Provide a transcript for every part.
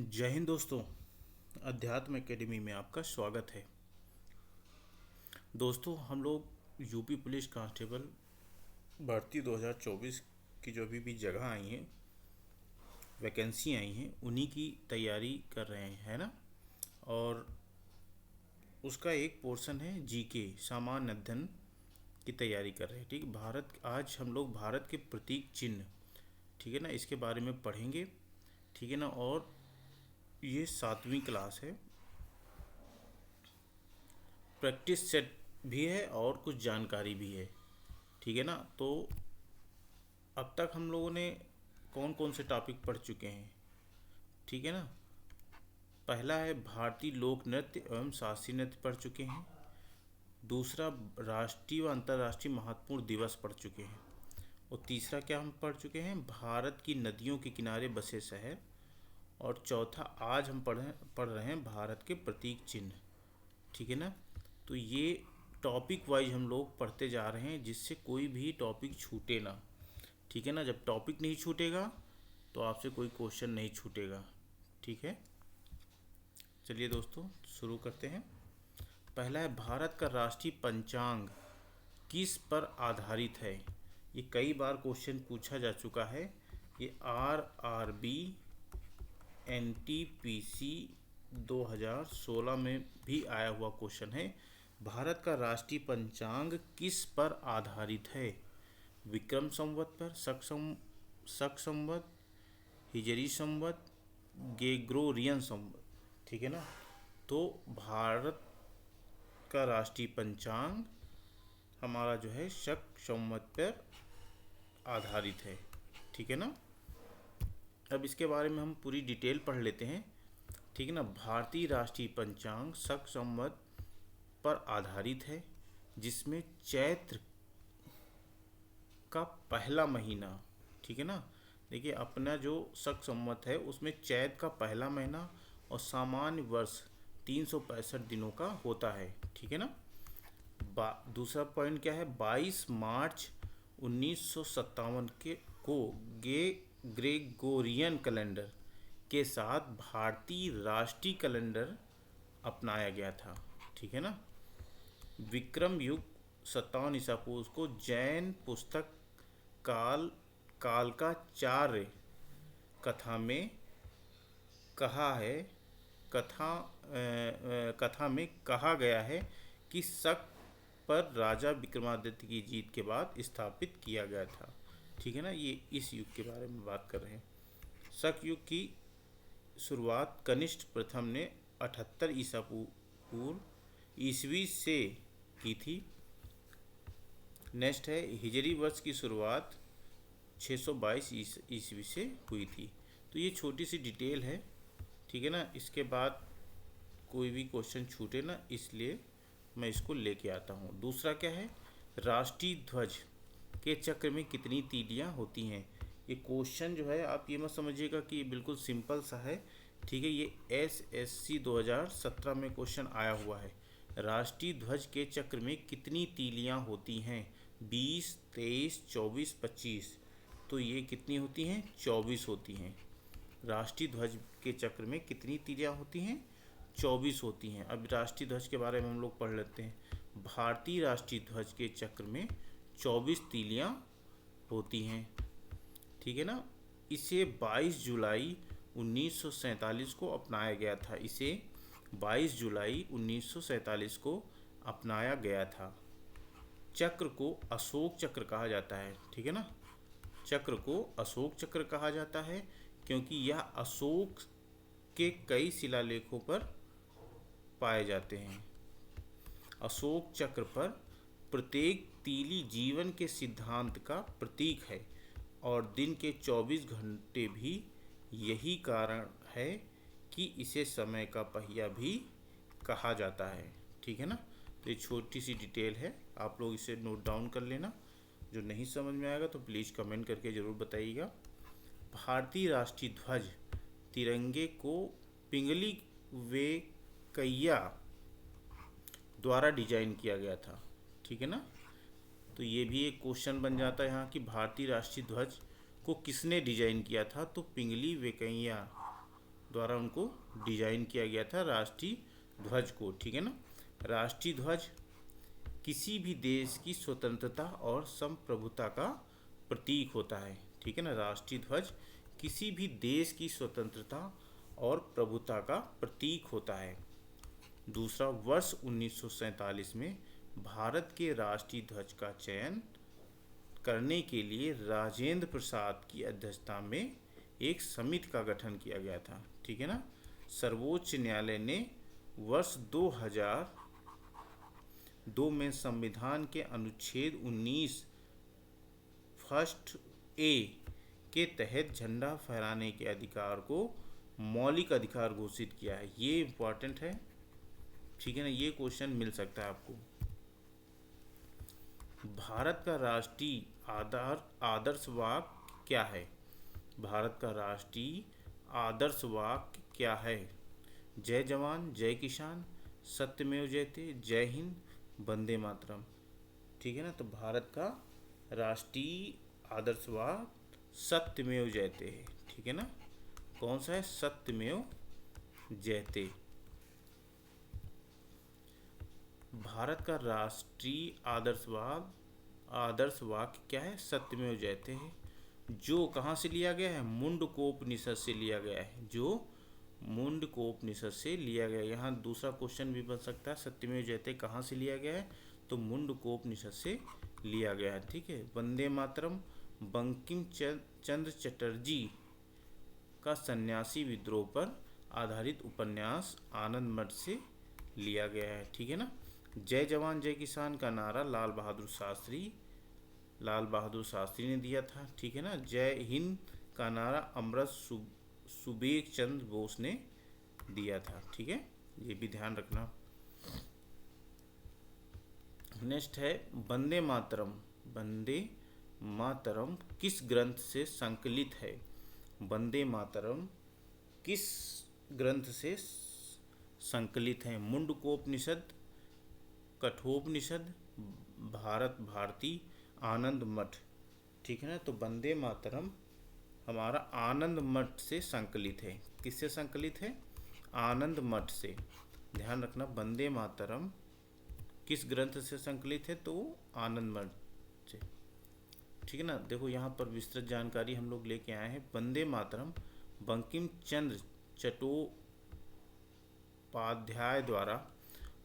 जय हिंद दोस्तों। अध्यात्म एकेडमी में आपका स्वागत है। दोस्तों, हम लोग यूपी पुलिस कांस्टेबल भर्ती 2024 की जो अभी भी जगह आई हैं, वैकेंसी आई हैं, उन्हीं की तैयारी कर रहे हैं, है ना। और उसका एक पोर्शन है जीके, सामान्य अध्ययन की तैयारी कर रहे हैं। ठीक, भारत आज हम लोग भारत के प्रतीक चिन्ह, ठीक है ना, इसके बारे में पढ़ेंगे। ठीक है ना। और ये 7वीं क्लास है, प्रैक्टिस सेट भी है और कुछ जानकारी भी है। ठीक है ना। तो अब तक हम लोगों ने कौन कौन से टॉपिक पढ़ चुके हैं, ठीक है ना। पहला है भारतीय लोक नृत्य एवं शास्त्रीय नृत्य पढ़ चुके हैं। दूसरा, राष्ट्रीय व अंतर्राष्ट्रीय महत्वपूर्ण दिवस पढ़ चुके हैं। और तीसरा क्या हम पढ़ चुके हैं, भारत की नदियों के किनारे बसे शहर। और चौथा, आज हम पढ़ रहे हैं भारत के प्रतीक चिन्ह। ठीक है ना। तो ये टॉपिक वाइज हम लोग पढ़ते जा रहे हैं, जिससे कोई भी टॉपिक छूटे ना। ठीक है ना। जब टॉपिक नहीं छूटेगा तो आपसे कोई क्वेश्चन नहीं छूटेगा। ठीक है। चलिए दोस्तों, शुरू करते हैं। पहला है, भारत का राष्ट्रीय पंचांग किस पर आधारित है। ये कई बार क्वेश्चन पूछा जा चुका है। ये RRB NTPC 2016 में भी आया हुआ क्वेश्चन है। भारत का राष्ट्रीय पंचांग किस पर आधारित है। विक्रम संवत पर, शक संवत, हिजरी संवत, ग्रेगोरियन संवत। ठीक है ना। तो भारत का राष्ट्रीय पंचांग हमारा जो है शक संवत पर आधारित है। ठीक है ना। अब इसके बारे में हम पूरी डिटेल पढ़ लेते हैं। ठीक है ना। भारतीय राष्ट्रीय पंचांग शक संवत पर आधारित है, जिसमें चैत्र का पहला महीना, ठीक है ना। देखिए, अपना जो शक संवत है उसमें चैत्र का पहला महीना और सामान्य वर्ष 365 दिनों का होता है। ठीक है ना। दूसरा पॉइंट क्या है, 22 मार्च 1957 के को ग्रेगोरियन कैलेंडर के साथ भारतीय राष्ट्रीय कैलेंडर अपनाया गया था। ठीक है ना। विक्रम युग 57 ईसा पूर्व को जैन पुस्तक काल का चार्य कथा में कहा है, कथा में कहा गया है कि शक पर राजा विक्रमादित्य की जीत के बाद स्थापित किया गया था। ठीक है ना। ये इस युग के बारे में बात कर रहे हैं। शक युग की शुरुआत कनिष्ठ प्रथम ने 78 ईसा पूर्व ईस्वी से की थी। नेक्स्ट है, हिजरी वर्ष की शुरुआत 622 ईस्वी से हुई थी। तो ये छोटी सी डिटेल है। ठीक है ना। इसके बाद कोई भी क्वेश्चन छूटे ना, इसलिए मैं इसको लेके आता हूँ। दूसरा क्या है, राष्ट्रीय ध्वज के चक्र में कितनी तीलियाँ होती हैं। ये क्वेश्चन जो है, आप ये मत समझिएगा कि बिल्कुल सिंपल सा है। ठीक है। ये SSC 2017 में क्वेश्चन आया हुआ है। राष्ट्रीय ध्वज के चक्र में कितनी तीलियाँ होती हैं, 20, 23, 24, 25। तो ये कितनी होती हैं, 24 होती हैं। राष्ट्रीय ध्वज के चक्र में कितनी तीलियाँ होती हैं, 24 होती हैं। अब राष्ट्रीय ध्वज के बारे में हम लोग पढ़ लेते हैं। भारतीय राष्ट्रीय ध्वज के चक्र में 24 तीलियाँ होती हैं। ठीक है ना। इसे 22 जुलाई 1947 को अपनाया गया था। इसे 22 जुलाई 1947 को अपनाया गया था। चक्र को अशोक चक्र कहा जाता है। ठीक है ना। चक्र को अशोक चक्र कहा जाता है क्योंकि यह अशोक के कई शिलालेखों पर पाए जाते हैं। अशोक चक्र पर प्रत्येक तीली जीवन के सिद्धांत का प्रतीक है और दिन के 24 घंटे भी। यही कारण है कि इसे समय का पहिया भी कहा जाता है। ठीक है ना। तो ये छोटी सी डिटेल है, आप लोग इसे नोट डाउन कर लेना। जो नहीं समझ में आएगा तो प्लीज़ कमेंट करके ज़रूर बताइएगा। भारतीय राष्ट्रीय ध्वज तिरंगे को पिंगली वेंकैया द्वारा डिजाइन किया गया था। ठीक है ना। तो ये भी एक क्वेश्चन बन जाता है यहाँ कि भारतीय राष्ट्रीय ध्वज को किसने डिजाइन किया था, तो पिंगली वेंकैया द्वारा उनको डिजाइन किया गया था राष्ट्रीय ध्वज को, ठीक है ना। राष्ट्रीय ध्वज किसी भी देश की स्वतंत्रता और संप्रभुता का प्रतीक होता है, ठीक है ना। राष्ट्रीय ध्वज किसी भी देश की स्वतंत्रता और प्रभुता का प्रतीक होता है। दूसरा, वर्ष 1947 में भारत के राष्ट्रीय ध्वज का चयन करने के लिए राजेंद्र प्रसाद की अध्यक्षता में एक समिति का गठन किया गया था, ठीक है ना। सर्वोच्च न्यायालय ने वर्ष 2002 में संविधान के अनुच्छेद 19 फर्स्ट ए के तहत झंडा फहराने के अधिकार को मौलिक अधिकार घोषित किया है। ये इम्पोर्टेंट है, ठीक है ना, ये क्वेश्चन मिल सकता है आपको। भारत का राष्ट्रीय आदर्श वाक्य क्या है? भारत का राष्ट्रीय आदर्श वाक्य क्या है? जय जवान जय किसान, सत्यमेव जयते, जय हिंद, वंदे मातरम, ठीक है ना। तो भारत का राष्ट्रीय आदर्श वाक्य सत्यमेव जयते है, ठीक है ना। कौन सा है? सत्यमेव जयते। भारत का राष्ट्रीय आदर्श वाक्य क्या है? सत्यमेव जयते है। जो कहाँ से लिया गया है? मुंडकोपनिषद से लिया गया है, जो मुंडकोपनिषद से लिया गया है। यहाँ दूसरा क्वेश्चन भी बन सकता है, सत्यमेव जयते कहाँ से लिया गया है? तो मुंडकोपनिषद से लिया गया है, ठीक है। वंदे मातरम बंकिम चंद्र चटर्जी का सन्यासी विद्रोह पर आधारित उपन्यास आनंद मठ से लिया गया है, ठीक है ना। जय जवान जय किसान का नारा लाल बहादुर शास्त्री ने दिया था, ठीक है ना। जय हिंद का नारा अमृत सुबेग चंद्र बोस ने दिया था, ठीक है, ये भी ध्यान रखना। नेक्स्ट है वंदे मातरम किस ग्रंथ से संकलित है? वंदे मातरम किस ग्रंथ से संकलित है? मुंडकोपनिषद, कठोपनिषद, भारत भारती, आनंद मठ, ठीक है ना। तो वंदे मातरम हमारा आनंद मठ से संकलित है। किससे संकलित है? आनंद मठ से। ध्यान रखना, वंदे मातरम किस ग्रंथ से संकलित है? तो आनंद मठ से, ठीक है ना। देखो यहाँ पर विस्तृत जानकारी हम लोग लेके आए हैं। वंदे मातरम बंकिम चंद्र चट्टोपाध्याय द्वारा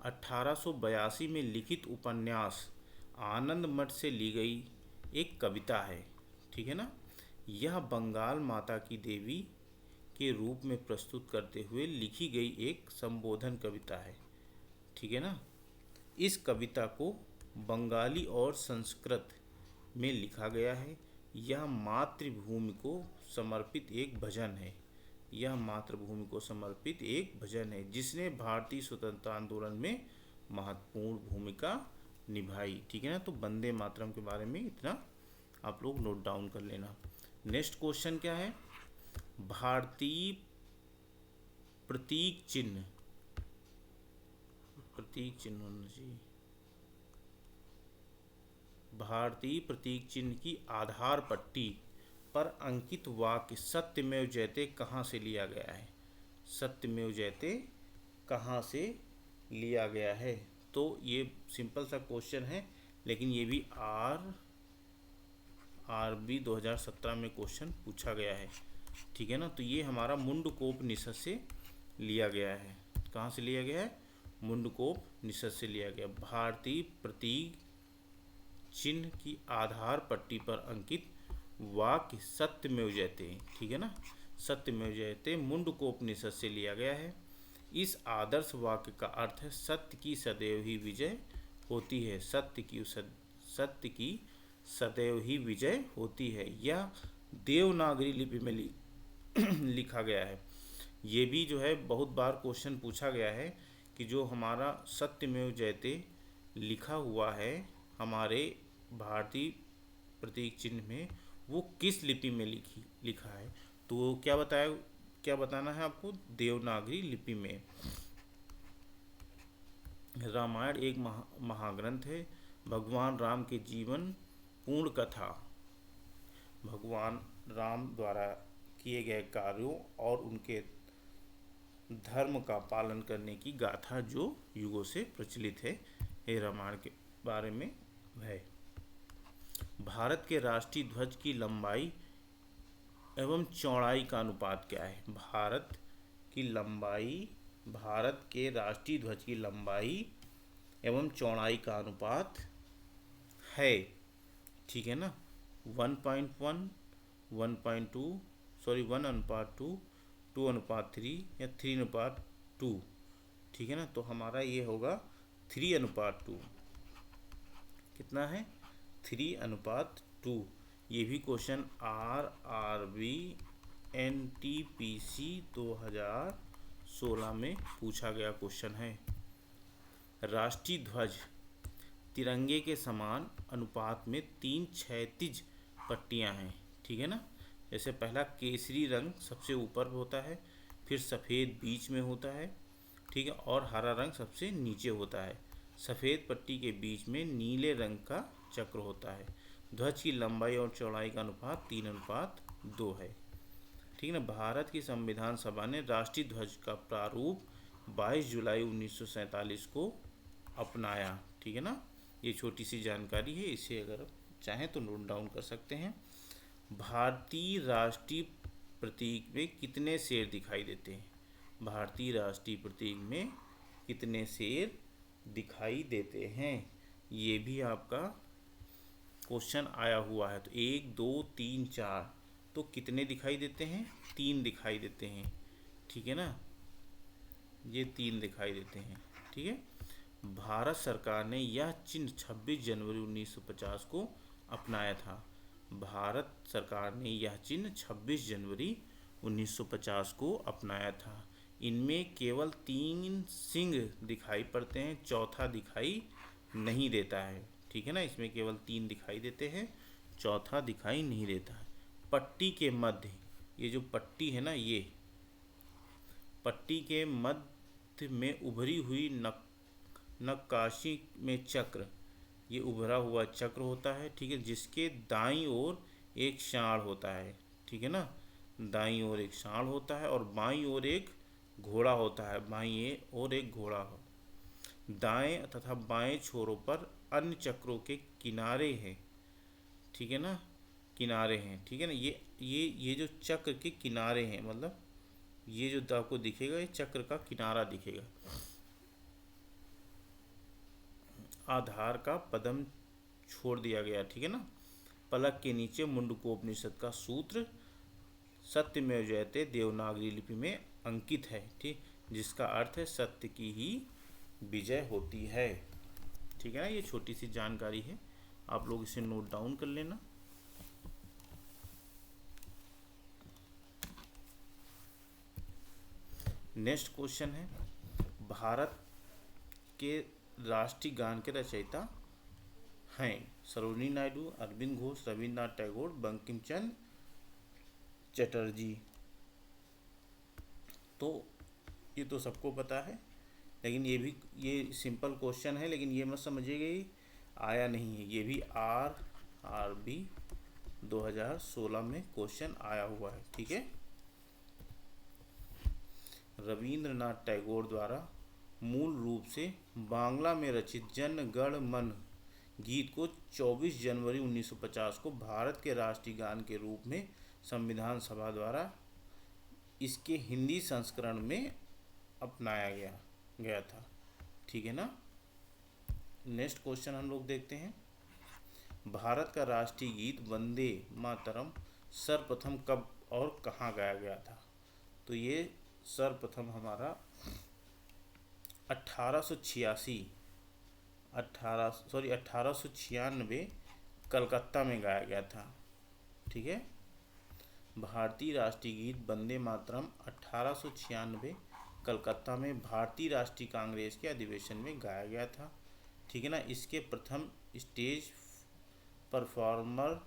1882 में लिखित उपन्यास आनंद मठ से ली गई एक कविता है, ठीक है ना। यह बंगाल माता की देवी के रूप में प्रस्तुत करते हुए लिखी गई एक संबोधन कविता है, ठीक है ना। इस कविता को बंगाली और संस्कृत में लिखा गया है। यह मातृभूमि को समर्पित एक भजन है। यह मातृभूमि को समर्पित एक भजन है जिसने भारतीय स्वतंत्रता आंदोलन में महत्वपूर्ण भूमिका निभाई, ठीक है ना। तो वंदे मातरम के बारे में इतना आप लोग नोट डाउन कर लेना। नेक्स्ट क्वेश्चन क्या है? भारतीय प्रतीक चिन्ह होना चाहिए। भारतीय प्रतीक चिन्ह की आधार पट्टी पर अंकित वाक्य सत्यमेव जयते कहाँ से लिया गया है? सत्यमेव जयते कहाँ से लिया गया है? तो ये सिंपल सा क्वेश्चन है, लेकिन ये भी आरबी 2017 में क्वेश्चन पूछा गया है, ठीक है ना। तो ये हमारा मुंडकोपनिषद से लिया गया है। कहाँ से लिया गया है? मुंडकोपनिषद से लिया गया। भारतीय प्रतीक चिन्ह की आधार पट्टी पर अंकित वाक्य सत्यमेव जयते, ठीक है ना। सत्यमेव जयते मुंडकोपनिषद से लिया गया है। इस आदर्श वाक्य का अर्थ है सत्य की सदैव ही विजय होती है। सत्य की सदैव ही विजय होती है। यह देवनागरी लिपि में लिखा गया है। ये भी जो है बहुत बार क्वेश्चन पूछा गया है कि जो हमारा सत्यमेव जयते लिखा हुआ है हमारे भारतीय प्रतीक चिन्ह में, वो किस लिपि में लिखा है? तो क्या बताना है आपको? देवनागरी लिपि में। रामायण एक महाग्रंथ है। भगवान राम के जीवन पूर्ण कथा, भगवान राम द्वारा किए गए कार्यों और उनके धर्म का पालन करने की गाथा जो युगों से प्रचलित है, ये रामायण के बारे में है। भारत के राष्ट्रीय ध्वज की लंबाई एवं चौड़ाई का अनुपात क्या है? भारत के राष्ट्रीय ध्वज की लंबाई एवं चौड़ाई का अनुपात है, ठीक है ना, 1:1, 1:2, सॉरी 1:2, 2:3 या 3:2, ठीक है ना। तो हमारा ये होगा 3:2। कितना है? 3:2। ये भी क्वेश्चन RRB NTPC 2016 में पूछा गया क्वेश्चन है। राष्ट्रीय ध्वज तिरंगे के समान अनुपात में 3 क्षैतिज पट्टियां हैं, ठीक है ना। जैसे पहला केसरी रंग सबसे ऊपर होता है, फिर सफ़ेद बीच में होता है, ठीक है, और हरा रंग सबसे नीचे होता है। सफ़ेद पट्टी के बीच में नीले रंग का चक्र होता है। ध्वज की लंबाई और चौड़ाई का अनुपात 3:2 है, ठीक है ना। भारत की संविधान सभा ने राष्ट्रीय ध्वज का प्रारूप 22 जुलाई 1947 को अपनाया, ठीक है ना। ये छोटी सी जानकारी है, इसे अगर चाहें तो नोट डाउन कर सकते हैं। भारतीय राष्ट्रीय प्रतीक में कितने शेर दिखाई देते हैं? भारतीय राष्ट्रीय प्रतीक में कितने शेर दिखाई देते हैं? ये भी आपका क्वेश्चन आया हुआ है। तो 1, 2, 3, 4, तो कितने दिखाई देते हैं? 3 दिखाई देते हैं, ठीक है ना। ये 3 दिखाई देते हैं, ठीक है। भारत सरकार ने यह चिन्ह 26 जनवरी 1950 को अपनाया था। भारत सरकार ने यह चिन्ह 26 जनवरी 1950 को अपनाया था। इनमें केवल 3 सिंह दिखाई पड़ते हैं, चौथा दिखाई नहीं देता है, ठीक है ना। इसमें केवल 3 दिखाई देते हैं, चौथा दिखाई नहीं देता है। पट्टी के मध्य, ये जो पट्टी है ना, ये पट्टी के मध्य में उभरी हुई नक्काशी में चक्र, ये उभरा हुआ चक्र होता है, ठीक है, जिसके दाईं ओर एक सांड होता है, ठीक है ना। दाईं ओर एक सांड होता है और बाईं ओर एक घोड़ा होता है, बाईं ओर एक घोड़ा हो। दाएं तथा बाएं छोरों पर अन्य चक्रों के किनारे हैं, ठीक है ना, किनारे हैं, ठीक है ना। ये जो चक्र के किनारे हैं, मतलब ये जो आपको दिखेगा, ये चक्र का किनारा दिखेगा। आधार का पदम छोड़ दिया गया, ठीक है ना। पलक के नीचे मुंडकोपनिषद का सूत्र सत्यमेव जयते देवनागरी लिपि में अंकित है, ठीक, जिसका अर्थ है सत्य की ही विजय होती है, ठीक है ना। ये छोटी सी जानकारी है, आप लोग इसे नोट डाउन कर लेना। नेक्स्ट क्वेश्चन है, भारत के राष्ट्रीय गान के रचयिता हैं सरोजिनी नायडू, अरविंद घोष, रविन्द्रनाथ टैगोर, बंकिम चंद्र चटर्जी। तो ये तो सबको पता है, लेकिन ये सिंपल क्वेश्चन है, लेकिन ये मत समझिएगा ये आया नहीं है। ये भी RRB 2016 में क्वेश्चन आया हुआ है, ठीक है। रविन्द्रनाथ टैगोर द्वारा मूल रूप से बांग्ला में रचित जन गण मन गीत को 24 जनवरी 1950 को भारत के राष्ट्रीय गान के रूप में संविधान सभा द्वारा इसके हिंदी संस्करण में अपनाया गया था, ठीक है ना। नेक्स्ट क्वेश्चन हम लोग देखते हैं, भारत का राष्ट्रीय गीत वंदे मातरम सर्वप्रथम कब और कहाँ गाया गया था? तो ये सर्वप्रथम हमारा 1896 कलकत्ता में गाया गया था, ठीक है। भारतीय राष्ट्रीय गीत वंदे मातरम 1896 कलकत्ता में भारतीय राष्ट्रीय कांग्रेस के अधिवेशन में गाया गया था, ठीक है ना। इसके प्रथम स्टेज परफॉर्मर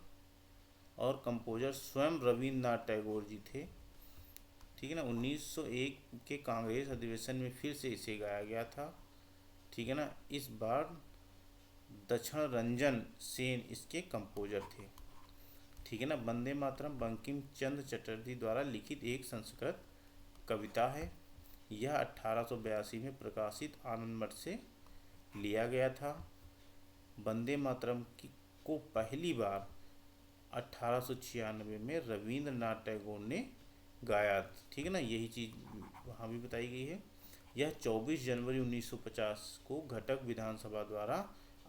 और कंपोजर स्वयं रविन्द्रनाथ टैगोर जी थे, ठीक है ना। 1901 के कांग्रेस अधिवेशन में फिर से इसे गाया गया था, ठीक है ना। इस बार दक्षिण रंजन सेन इसके कंपोजर थे, ठीक है ना। वंदे मातरम बंकिम चंद्र चटर्जी द्वारा लिखित एक संस्कृत कविता है। यह 1882 में प्रकाशित आनंद मठ से लिया गया था। वंदे मातरम को पहली बार 1896 में रविंद्रनाथ टैगोर ने गाया, ठीक है ना, यही चीज़ वहाँ भी बताई गई है। यह 24 जनवरी 1950 को घटक विधानसभा द्वारा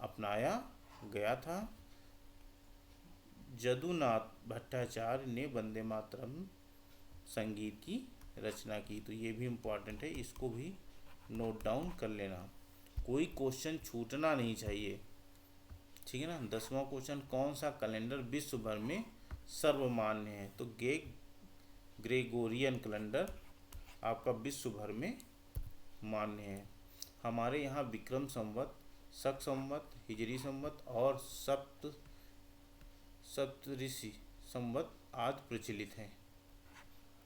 अपनाया गया था। जदुनाथ भट्टाचार्य ने वंदे मातरम संगीत की रचना की। तो ये भी इम्पोर्टेंट है, इसको भी नोट डाउन कर लेना, कोई क्वेश्चन छूटना नहीं चाहिए, ठीक है ना। 10वां क्वेश्चन, कौन सा कैलेंडर विश्व भर में सर्वमान्य है? तो ग्रेगोरियन कैलेंडर आपका विश्व भर में मान्य है। हमारे यहाँ विक्रम संवत, शक संवत, हिजरी संवत और सप्तऋषि संवत आदि प्रचलित हैं,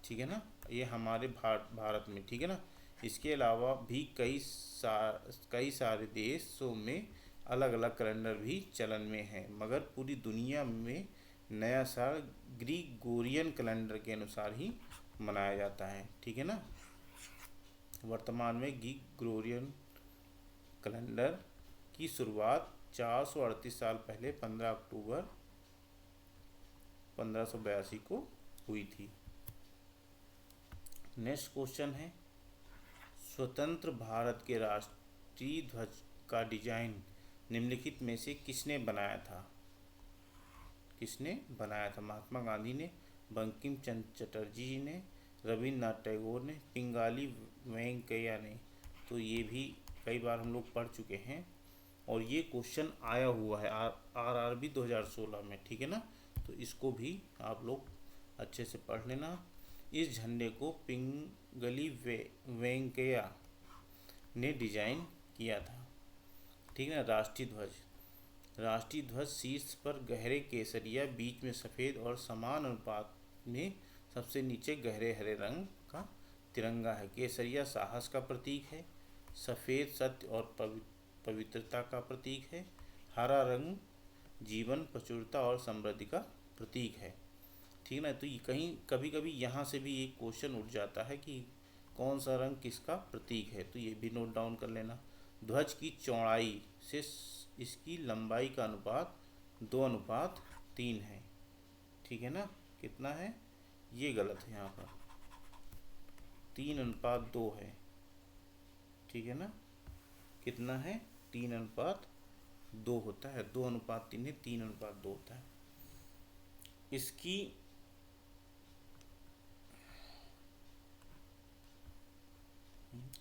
ठीक है ना, ये हमारे भारत में, ठीक है ना। इसके अलावा भी कई सारे देशों में अलग अलग कैलेंडर भी चलन में हैं, मगर पूरी दुनिया में नया साल ग्रिगोरियन कैलेंडर के अनुसार ही मनाया जाता है, ठीक है ना। वर्तमान में ग्रिगोरियन कैलेंडर की शुरुआत 438 साल पहले 15 अक्टूबर 1582 को हुई थी। नेक्स्ट क्वेश्चन है, स्वतंत्र भारत के राष्ट्रीय ध्वज का डिजाइन निम्नलिखित में से किसने बनाया था? किसने बनाया था? महात्मा गांधी ने, बंकिम चंद्र चटर्जी जी ने, रविन्द्रनाथ टैगोर ने, पिंगाली वेंकैया ने। तो ये भी कई बार हम लोग पढ़ चुके हैं और ये क्वेश्चन आया हुआ है आरआरबी 2016 में, ठीक है ना। तो इसको भी आप लोग अच्छे से पढ़ लेना। इस झंडे को पिंगली वेंकैया ने डिजाइन किया था, ठीक है ना। राष्ट्रीय ध्वज शीर्ष पर गहरे केसरिया, बीच में सफ़ेद और समान अनुपात में सबसे नीचे गहरे हरे रंग का तिरंगा है। केसरिया साहस का प्रतीक है, सफ़ेद सत्य और पवित्रता का प्रतीक है, हरा रंग जीवन, प्रचुरता और समृद्धि का प्रतीक है, ठीक है ना। तो कहीं कभी कभी यहाँ से भी एक क्वेश्चन उठ जाता है कि कौन सा रंग किसका प्रतीक है, तो ये भी नोट डाउन कर लेना। ध्वज की चौड़ाई से इसकी लंबाई का अनुपात 2:3 है, ठीक है ना। कितना है? ये गलत है, यहाँ पर 3:2 है, ठीक है ना। कितना है? 3:2 होता है, 2:3 है, 3:2 होता है।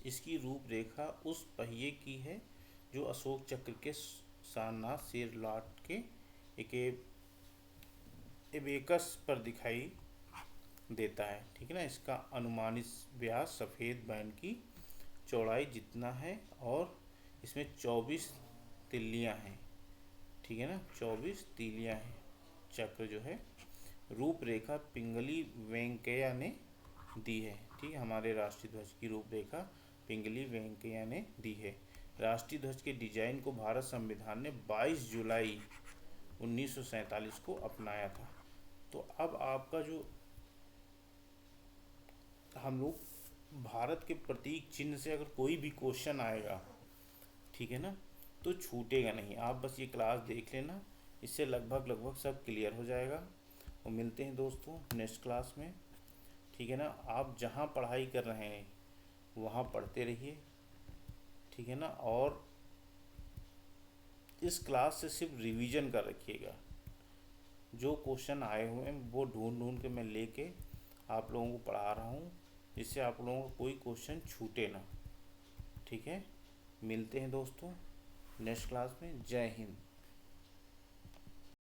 इसकी रूपरेखा उस पहिए की है जो अशोक चक्र के सारनाथ शेरलाट के एक एबेकस पर दिखाई देता है, ठीक है ना। इसका अनुमानित व्यास सफ़ेद बैंड की चौड़ाई जितना है और इसमें 24 तिल्लियाँ हैं, ठीक है ना, 24 तिल्लियाँ हैं चक्र जो है। रूपरेखा पिंगली वेंकैया ने दी है, ठीक है। हमारे राष्ट्रीय ध्वज की रूपरेखा पिंगली वेंकैया ने दी है। राष्ट्रीय ध्वज के डिजाइन को भारत संविधान ने 22 जुलाई 1947 को अपनाया था। तो अब आपका जो हम लोग भारत के प्रतीक चिन्ह से अगर कोई भी क्वेश्चन आएगा, ठीक है ना, तो छूटेगा नहीं। आप बस ये क्लास देख लेना, इससे लगभग सब क्लियर हो जाएगा। और मिलते हैं दोस्तों नेक्स्ट क्लास में, ठीक है ना। आप जहाँ पढ़ाई कर रहे हैं वहाँ पढ़ते रहिए, ठीक है ना। और इस क्लास से सिर्फ रिवीजन कर रखिएगा, जो क्वेश्चन आए हुए हैं वो ढूंढ के मैं लेके आप लोगों को पढ़ा रहा हूँ, जिससे आप लोगों को कोई क्वेश्चन छूटे ना, ठीक है। मिलते हैं दोस्तों नेक्स्ट क्लास में। जय हिंद।